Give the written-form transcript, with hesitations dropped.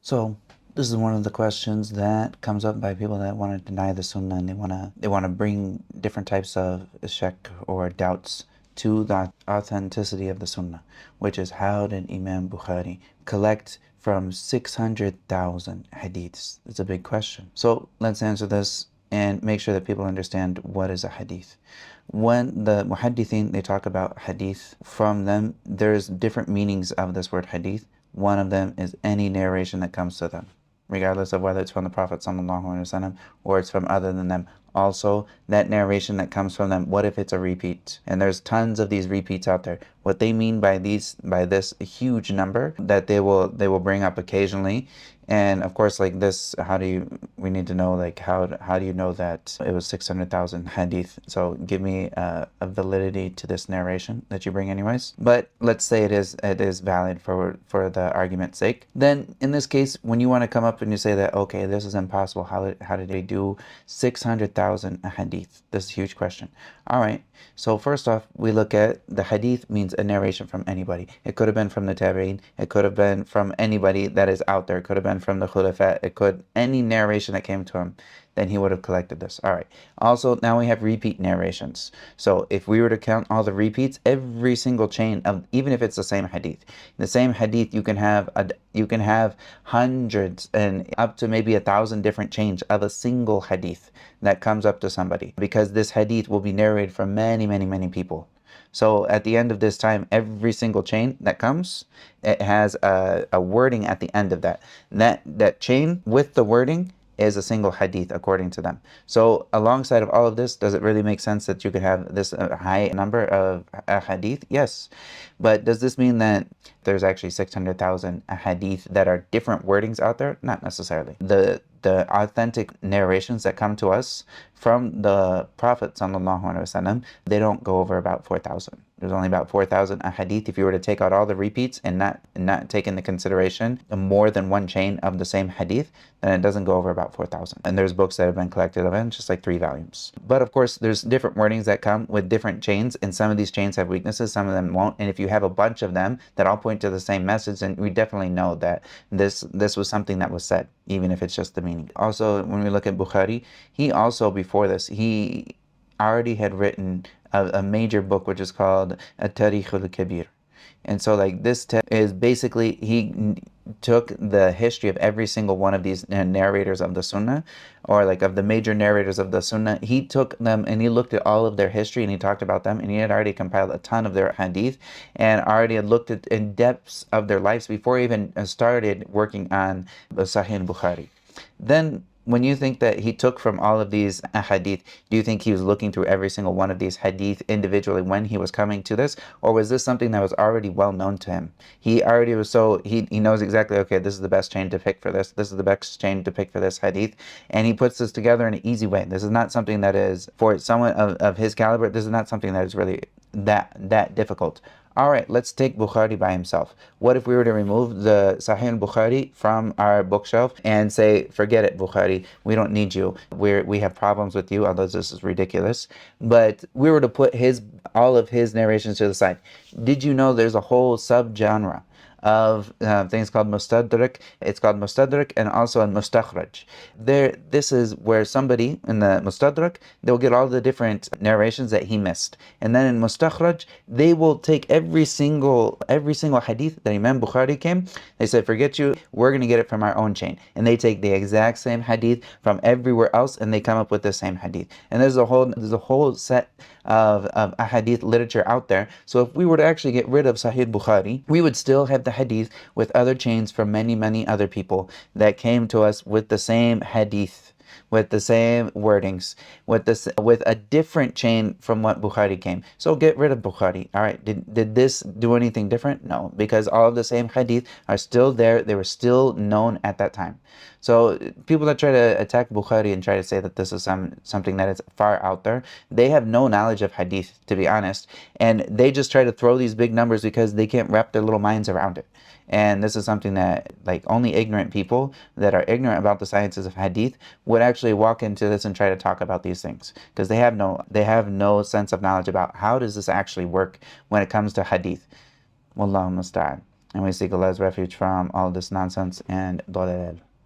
So this is one of the questions that comes up by people that want to deny the Sunnah, and they want to bring different types of shak or doubts to the authenticity of the Sunnah, which is how did Imam Bukhari collect from 600,000 hadiths? It's a big question. So let's answer this and make sure that people understand what is a hadith. When the muhaddithin, they talk about hadith, from them there's different meanings of this word hadith. One of them is any narration that comes to them, regardless of whether it's from the Prophet ﷺ or it's from other than them. Also, that narration that comes from them, what if it's a repeat? And there's tons of these repeats out there. What they mean by this huge number that they will bring up occasionally, and of course, like this, we need to know, like, how do you know that it was 600,000 hadith? So give me a validity to this narration that you bring anyways. But let's say it is valid for the argument's sake. Then in this case, when you want to come up and you say that, okay, this is impossible, how did they do 600,000 hadith? This is a huge question. All right, so first off, we look at the hadith means a narration from anybody. It could have been from the tabi'in, it could have been from anybody that is out there, it could have been from the khulafa, any narration that came to him, then he would have collected this. All right. Also, now we have repeat narrations. So if we were to count all the repeats, every single chain of, even if it's the same hadith, you can have hundreds and up to maybe 1,000 different chains of a single hadith that comes up to somebody, because this hadith will be narrated from many, many, many people. So at the end of this time, every single chain that comes, it has a wording at the end of that. That chain with the wording is a single hadith according to them. So alongside of all of this, does it really make sense that you could have this high number of hadith? Yes. But does this mean that there's actually 600,000 hadith that are different wordings out there? Not necessarily. The authentic narrations that come to us from the Prophet ﷺ, they don't go over about 4,000. There's only about 4,000 hadith. If you were to take out all the repeats and not take into consideration more than one chain of the same hadith, then it doesn't go over about 4,000. And there's books that have been collected of it, just like 3 volumes. But of course, there's different wordings that come with different chains, and some of these chains have weaknesses, some of them won't. And if you have a bunch of them that all point to the same message, then we definitely know that this was something that was said, even if it's just the meaning. Also, when we look at Bukhari, he also, before this, he already had written a major book which is called al-Tarīkh al-Kabīr. And so like this is basically, he took the history of every single one of these narrators of the Sunnah, or like of the major narrators of the Sunnah. He took them and he looked at all of their history and he talked about them, and he had already compiled a ton of their hadith and already had looked at in depths of their lives before he even started working on the Sahih al-Bukhārī. Then when you think that he took from all of these aḥādīth, do you think he was looking through every single one of these hadith individually when he was coming to this? Or was this something that was already well known to him? He already was he knows exactly, okay, this is the best chain to pick for this is the best chain to pick for this hadith, and he puts this together in an easy way. This is not something that is, for someone of his caliber, this is not something that is really that difficult. All right, let's take Bukhari by himself. What if we were to remove the Sahih al-Bukhārī from our bookshelf and say, forget it, Bukhari, we don't need you. We have problems with you, although this is ridiculous. But we were to put all of his narrations to the side. Did you know there's a whole subgenre of things called mustadrak? It's called mustadrak and also a mustakhraj. This is where somebody in the mustadrak, they'll get all the different narrations that he missed, and then in mustakhraj, they will take every single hadith that Imam Bukhari came. They said, forget you, we're going to get it from our own chain, and they take the exact same hadith from everywhere else, and they come up with the same hadith. And there's a whole set of aḥādīth literature out there. So if we were to actually get rid of Sahih Bukhari, we would still have the hadith with other chains from many, many other people that came to us with the same hadith, with the same wordings, with a different chain from what Bukhari came. So get rid of Bukhari. All right, did this do anything different? No, because all of the same hadith are still there. They were still known at that time. So people that try to attack Bukhari and try to say that this is something that is far out there, they have no knowledge of hadith, to be honest, and they just try to throw these big numbers because they can't wrap their little minds around it. And this is something that, like, only ignorant people that are ignorant about the sciences of hadith would actually walk into this and try to talk about these things, because they have no sense of knowledge about how does this actually work when it comes to hadith. Wallahu musta'an. And we seek Allah's refuge from all this nonsense and dalal.